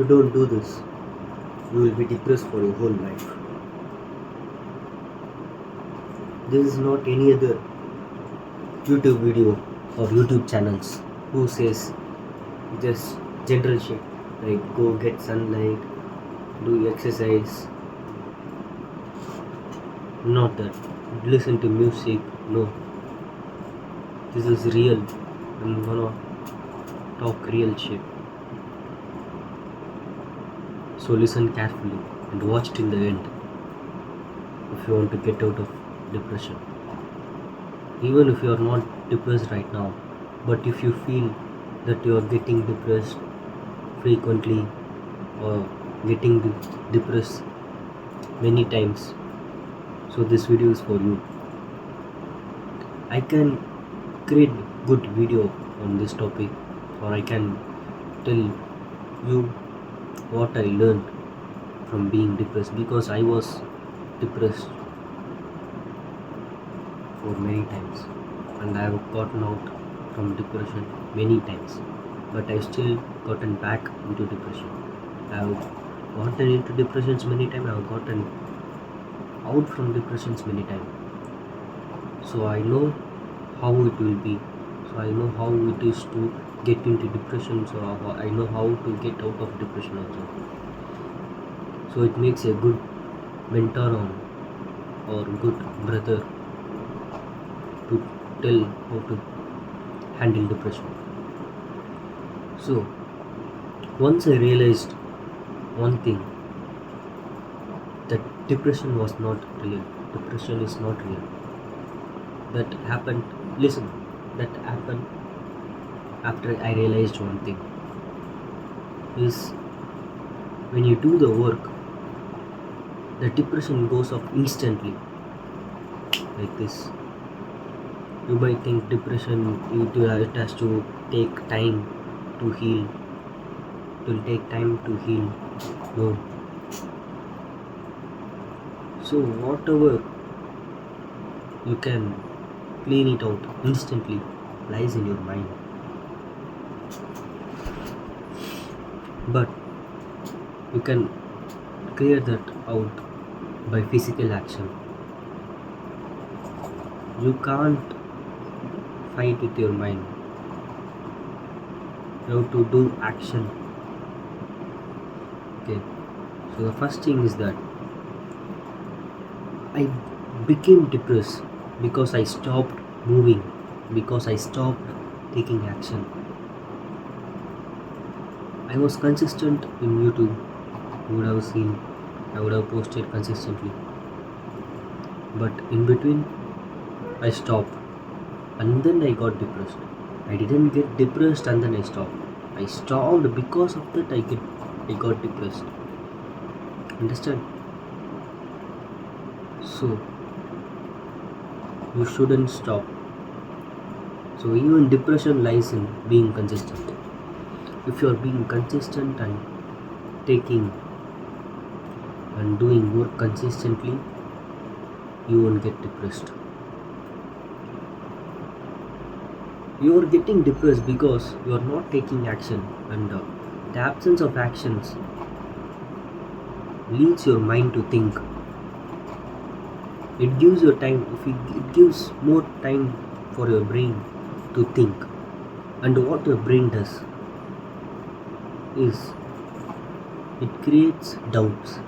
you don't do this, you will be depressed for your whole life. This is not any other YouTube video or YouTube channels who says just general shit like go get sunlight, do exercise. Not that. Listen to music. No. This is real. I'm gonna talk real shit. So listen carefully and watch till the end if you want to get out of depression. Even if you are not depressed right now, but if you feel that you are getting depressed frequently or getting depressed many times, so this video is for you. I can create good video on this topic, or I can tell you what I learned from being depressed, because I was depressed for many times and I have gotten out from depression many times, but I still gotten back into depression. I have gotten into depressions many times, I have gotten out from depressions many times. So I know how it will be, so I know how it is to get into depression, so I know how to get out of depression also. So it makes a good mentor on or good brother to tell how to handle depression. So once I realized one thing, that depression was not real, depression is not real. That happened, listen, that happened after I realized one thing, is when you do the work, the depression goes off instantly, like this. You might think depression, it has to take time to heal, it will take time to heal. No. So whatever you can clean it out instantly lies in your mind, but you can clear that out by physical action. You can't fight with your mind, you have to do action. Okay, so the first thing is that I became depressed because I stopped moving, because I stopped taking action. I was consistent in YouTube, you would have seen, I would have posted consistently, but in between I stopped and then I got depressed. I didn't get depressed and then I stopped. I stopped because of that I got depressed. Understand? So you shouldn't stop. So even depression lies in being consistent. If you are being consistent and taking and doing work consistently, you won't get depressed. You are getting depressed because you are not taking action, and the absence of actions leads your mind to think. It gives your time, it gives more time for your brain to think. And what your brain does is it creates doubts.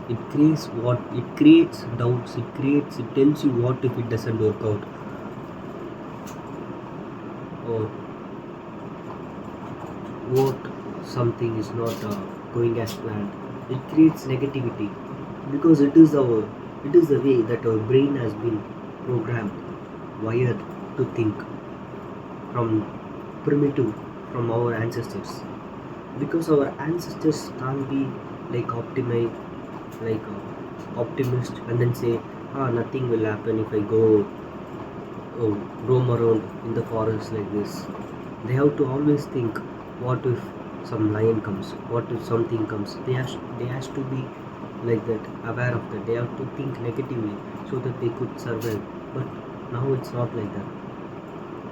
It creates doubts, it tells you what if it doesn't work out, or what something is not going as planned. It creates negativity because it is the way that our brain has been programmed, wired to think from primitive, from our ancestors. Because our ancestors can't be like optimist and then say nothing will happen if I go roam around in the forest like this. They have to always think, what if some lion comes, what if something comes. They has to be like that, aware of that. They have to think negatively so that they could survive. But now it's not like that.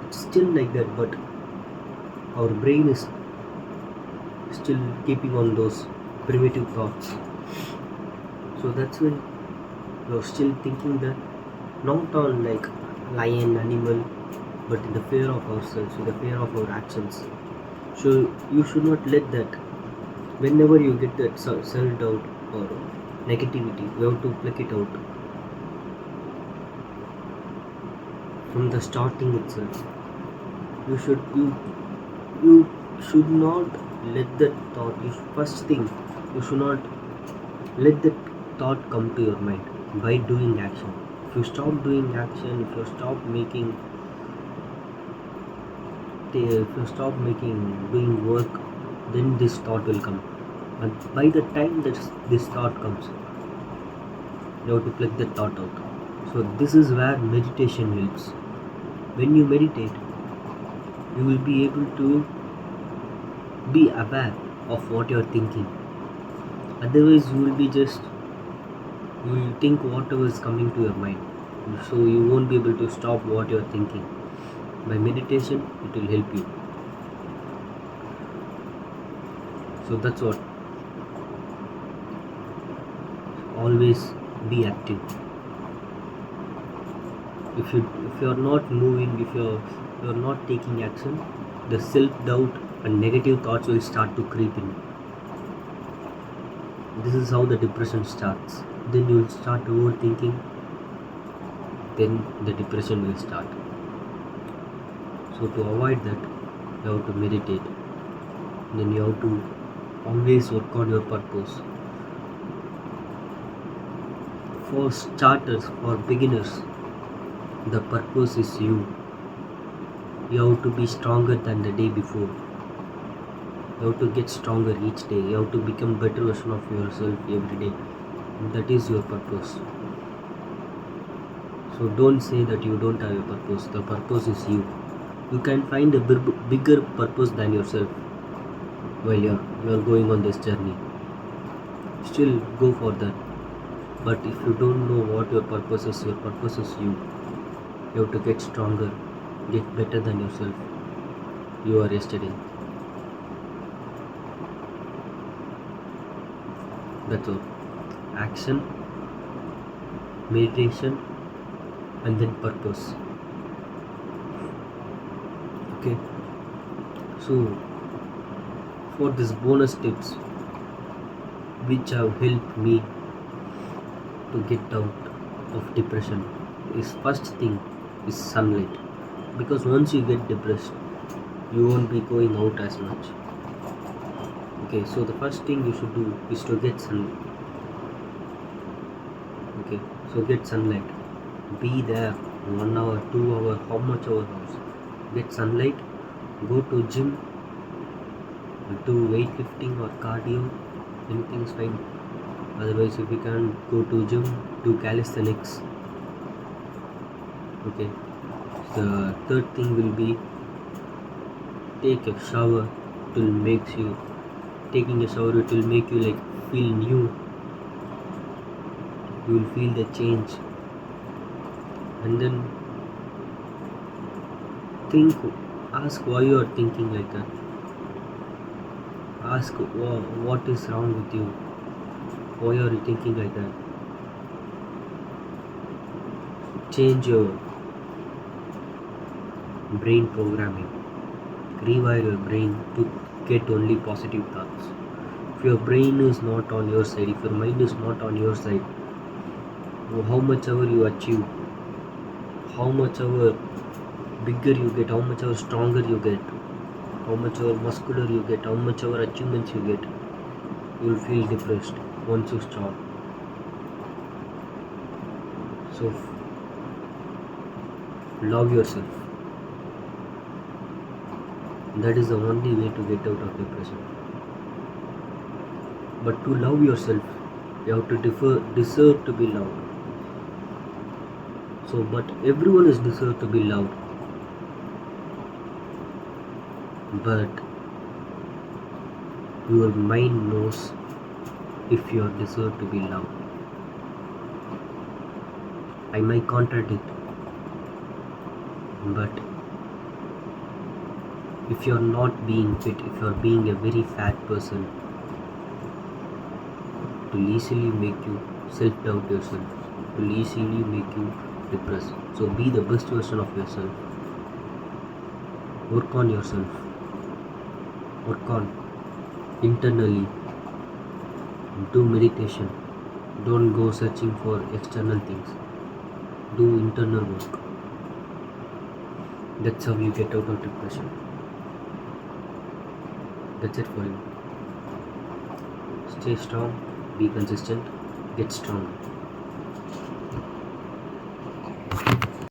It's still like that, but our brain is still keeping on those primitive thoughts. So that's why you're still thinking that, not on like lion, animal, but in the fear of ourselves, in the fear of our actions. So you should not let that. Whenever you get that self-doubt or negativity, you have to pluck it out from the starting itself. You should not let that thought. First thing, you should not let that thought come to your mind by doing action. If you stop doing action, if you stop making doing work, then this thought will come. And by the time that this thought comes, you have to pluck that thought out. So this is where meditation helps. When you meditate, you will be able to be aware of what you are thinking. Otherwise you will think whatever is coming to your mind, so you won't be able to stop what you are thinking. By meditation, it will help you. So that's what. Always be active. If you are not moving, if you are not taking action, the self-doubt and negative thoughts will start to creep in. This is how the depression starts. Then you will start overthinking, then the depression will start. So to avoid that, you have to meditate. Then you have to always work on your purpose. For starters, for beginners, the purpose is you. You have to be stronger than the day before. You have to get stronger each day. You have to become a better version of yourself every day. That is your purpose. So don't say that you don't have a purpose. The purpose is you. You can find a bigger purpose than yourself while you are going on this journey. Still go for that. But if you don't know what your purpose is you. You have to get stronger, get better than yourself you are yesterday. That's all. Action, meditation, and then purpose. Okay. So for this bonus tips which have helped me to get out of depression, is first thing is sunlight. Because once you get depressed, you won't be going out as much. Okay, so the first thing you should do is to get sunlight. Okay, so get sunlight. Be there 1 hour, 2 hour, how much hours. Get sunlight. Go to gym. Do weightlifting or cardio. Anything's fine. Otherwise, if you can't go to gym, do calisthenics. Okay. The third thing will be take a shower. It will make you taking a shower. It will make you like feel new. You will feel the change. And then ask why you are thinking like that. Ask what is wrong with you. Why are you thinking like that? Change your brain programming. Rewire your brain to get only positive thoughts. If your brain is not on your side, if your mind is not on your side, how much ever you achieve, how much ever bigger you get, how much ever stronger you get, how much ever muscular you get, how much ever achievements you get, you will feel depressed once you stop. So love yourself. That is the only way to get out of depression. But to love yourself, you have to deserve to be loved. So, but everyone is deserved to be loved. But your mind knows if you are deserved to be loved. I might contradict, but If you're not being fit, if you're being a very fat person, it will easily make you self-doubt yourself, it will easily make you depressed. So be the best version of yourself. Work on yourself. Work on internally. Do meditation. Don't go searching for external things. Do internal work. That's how you get out of depression. That's it for you. Stay strong, be consistent, get strong.